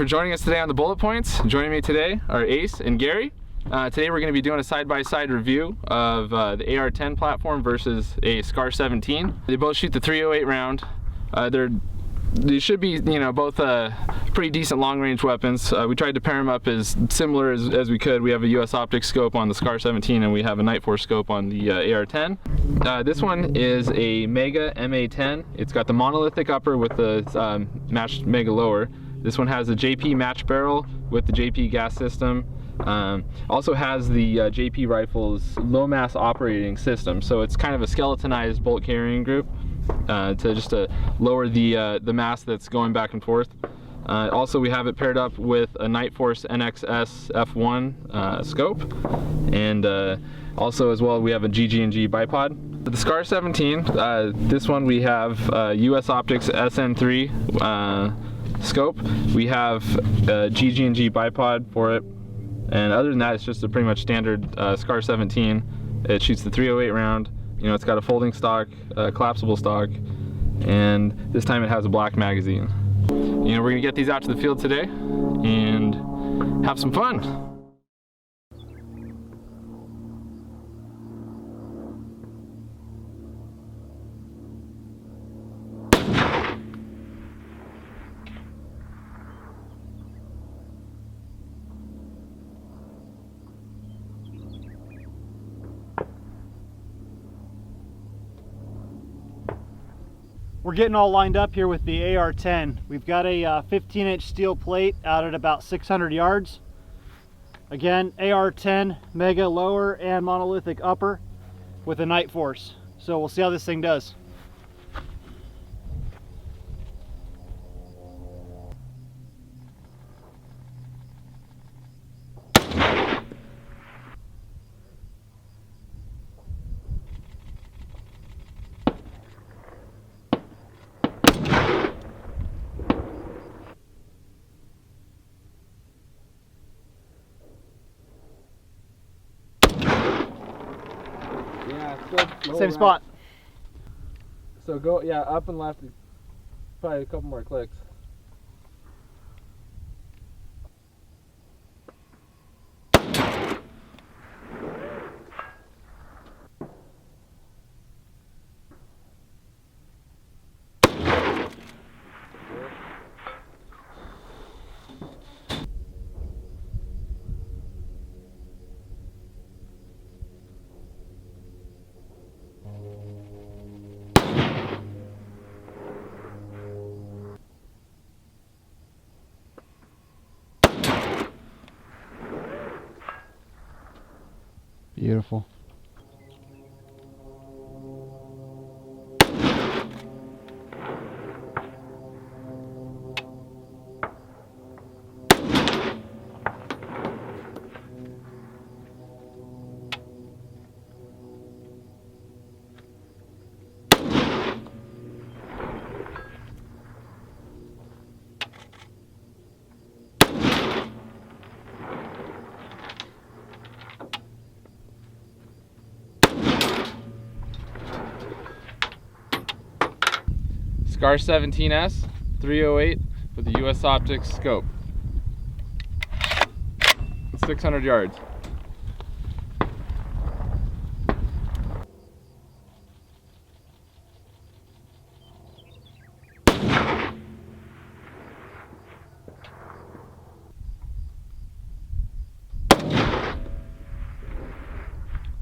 for joining us today on the Bullet Points. Joining me today are Ace and Gary. Today we're going to be doing a side-by-side review of the AR-10 platform versus a SCAR 17. They both shoot the 308 round. They should be, both pretty decent long-range weapons. We tried to pair them up as similar as we could. We have a US Optics scope on the SCAR 17 and we have a Night Force scope on the AR-10. This one is a Mega MA-10. It's got the monolithic upper with the matched Mega lower. This one has a JP match barrel with the JP gas system. Also has the JP rifle's low mass operating system, so it's kind of a skeletonized bolt carrying group to lower the mass that's going back and forth. Also, we have it paired up with a Night Force NXS F1 scope, and also as well we have a GG&G bipod. The SCAR 17, this one we have US Optics SN3 scope. We have a GG&G bipod for it, and other than that, it's just a pretty much standard SCAR 17. It shoots the 308 round. It's got a folding stock, collapsible stock, and this time it has a black magazine. We're gonna get these out to the field today and have some fun. We're getting all lined up here with the AR-10. We've got a 15-inch steel plate out at about 600 yards. Again, AR-10 Mega lower and monolithic upper with a Night Force. So we'll see how this thing does. Same spot. So go, up and left, probably a couple more clicks. Beautiful. SCAR 17S 308 with the US Optics scope. 600 yards.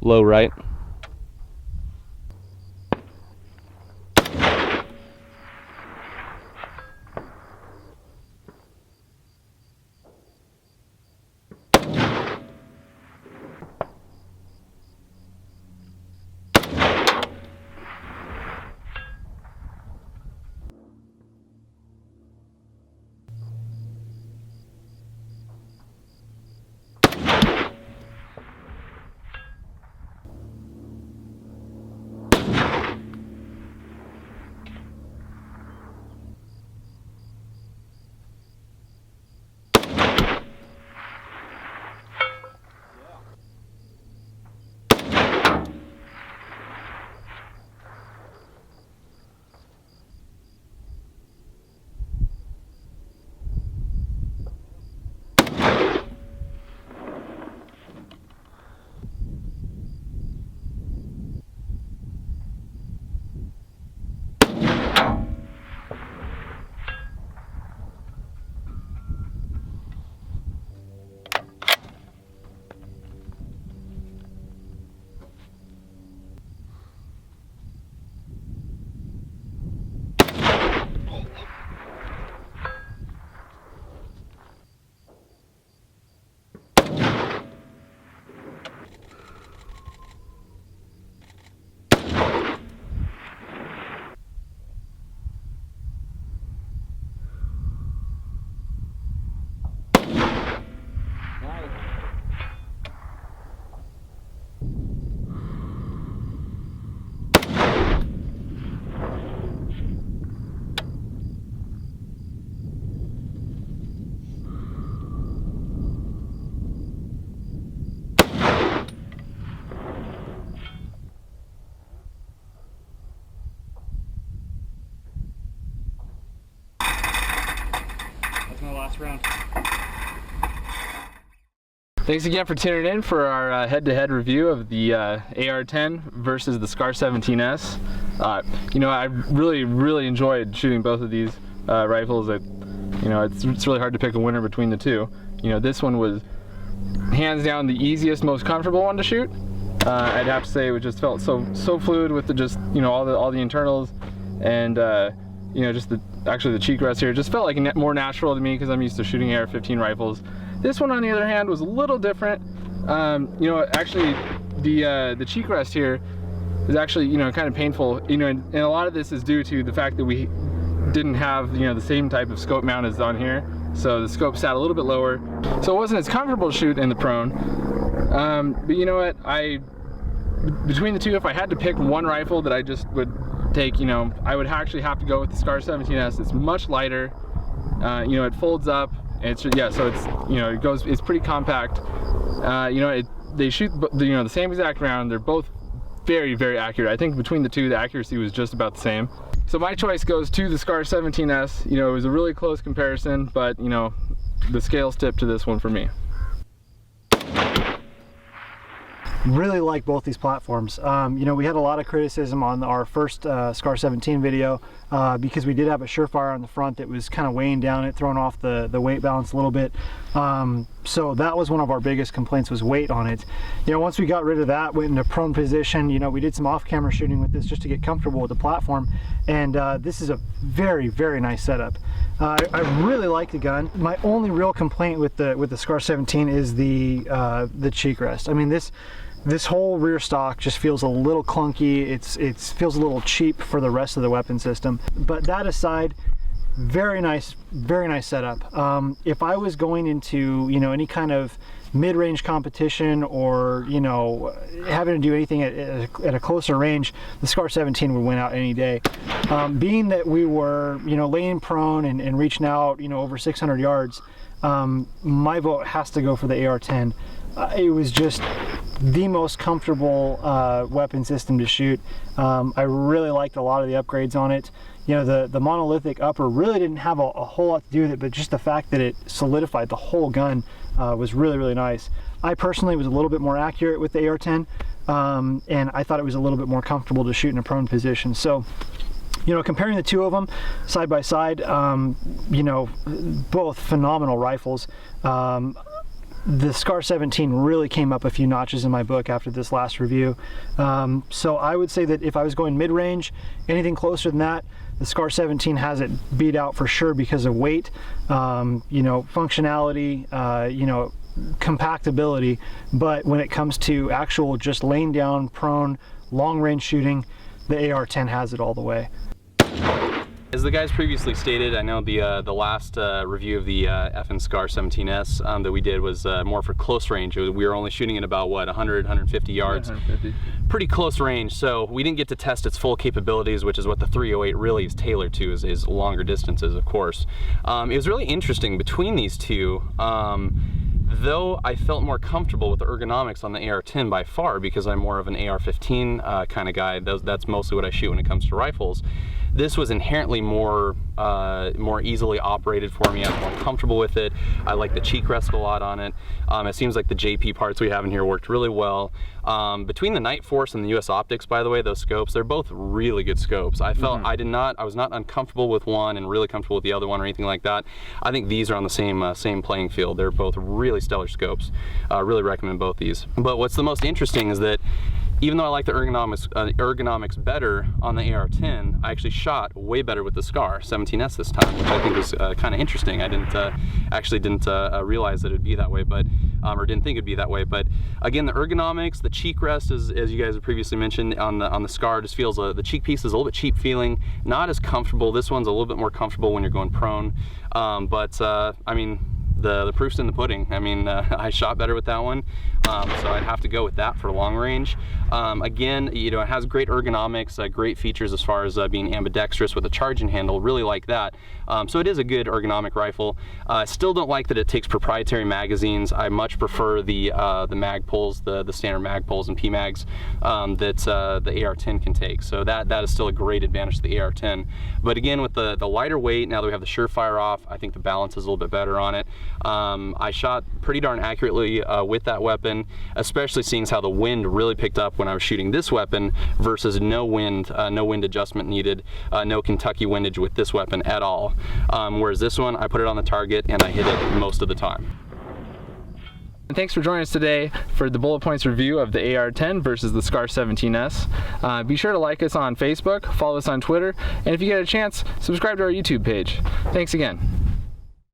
Low right. Thanks again for tuning in for our head-to-head review of the AR-10 versus the SCAR 17S. You know, I really enjoyed shooting both of these rifles. You know, it's really hard to pick a winner between the two. You know, this one was hands down the easiest, most comfortable one to shoot. I'd have to say it just felt so fluid with you know, all the internals, and you know, just actually the cheek rest here just felt like more natural to me because I'm used to shooting AR-15 rifles. This one, on the other hand, was a little different. You know, actually the cheek rest here is actually, you know, kind of painful. You know, and a lot of this is due to the fact that we didn't have, you know, the same type of scope mount as on here. So the scope sat a little bit lower, so it wasn't as comfortable to shoot in the prone. But you know what, between the two, if I had to pick one rifle that I just would take, you know, I would actually have to go with the SCAR 17S. It's much lighter. You know, it folds up. It's, yeah, so it's, you know, it's pretty compact. You know, they shoot, you know, the same exact round. They're both very accurate. I think between the two, the accuracy was just about the same. So my choice goes to the SCAR 17S. You know, it was a really close comparison, but you know, the scales tipped to this one for me. Really like both these platforms. You know, we had a lot of criticism on our first SCAR 17 video because we did have a Surefire on the front that was kind of weighing down it, throwing off the weight balance a little bit. So that was one of our biggest complaints, was weight on it. You know, once we got rid of that, went into prone position, you know, we did some off-camera shooting with this just to get comfortable with the platform, and this is a very nice setup. I really like the gun. My only real complaint with the SCAR 17 is the cheek rest. I mean, this whole rear stock just feels a little clunky. It feels a little cheap for the rest of the weapon system. But that aside, very nice setup. If I was going into, you know, any kind of mid-range competition, or, you know, having to do anything at a closer range, the SCAR 17 would win out any day. Being that we were, you know, laying prone and reaching out, you know, over 600 yards, my vote has to go for the AR-10. It was just the most comfortable weapon system to shoot. I really liked a lot of the upgrades on it. You know, the monolithic upper really didn't have a whole lot to do with it, but just the fact that it solidified the whole gun was really nice. I personally was a little bit more accurate with the AR-10, and I thought it was a little bit more comfortable to shoot in a prone position. So, you know, comparing the two of them side by side, you know, both phenomenal rifles. The SCAR 17 really came up a few notches in my book after this last review. So I would say that if I was going mid-range, anything closer than that, the SCAR 17 has it beat out for sure because of weight, you know, functionality, you know, compactability. But when it comes to actual just laying down, prone, long-range shooting, the AR-10 has it all the way. As the guys previously stated, I know the last review of the FN SCAR 17S that we did was more for close range. We were only shooting at about, what, 100, 150 yards? 150. Pretty close range, so we didn't get to test its full capabilities, which is what the 308 really is tailored to, is longer distances, of course. It was really interesting between these two. Though I felt more comfortable with the ergonomics on the AR-10 by far, because I'm more of an AR-15 kind of guy. That's mostly what I shoot when it comes to rifles. This was inherently more easily operated for me. I was more comfortable with it. I like the cheek rest a lot on it. It seems like the JP parts we have in here worked really well. Between the Night Force and the US Optics, by the way, those scopes, they're both really good scopes. I felt I was not uncomfortable with one and really comfortable with the other one or anything like that. I think these are on the same playing field. They're both really stellar scopes. Really recommend both these. But what's the most interesting is that even though I like the ergonomics better on the AR-10, I actually shot way better with the SCAR 17S this time, which I think was kind of interesting. I didn't realize that it'd be that way, but or didn't think it'd be that way. But again, the ergonomics, the cheek rest, as you guys have previously mentioned, on the SCAR just feels the cheek piece is a little bit cheap feeling, not as comfortable. This one's a little bit more comfortable when you're going prone. I mean, the proof's in the pudding. I mean, I shot better with that one. So I'd have to go with that for long range. Again, you know, it has great ergonomics, great features as far as being ambidextrous with a charging handle, really like that. So it is a good ergonomic rifle. Still don't like that it takes proprietary magazines. I much prefer the mag pulls, the standard mag pulls and PMags that the AR-10 can take. So that is still a great advantage to the AR-10. But again, with the lighter weight, now that we have the Surefire off, I think the balance is a little bit better on it. I shot pretty darn accurately with that weapon, especially seeing how the wind really picked up when I was shooting this weapon versus no wind adjustment needed, no Kentucky windage with this weapon at all. Whereas this one, I put it on the target and I hit it most of the time. And thanks for joining us today for the bullet points review of the AR-10 versus the SCAR 17S. Be sure to like us on Facebook, follow us on Twitter, and if you get a chance, subscribe to our YouTube page. Thanks again.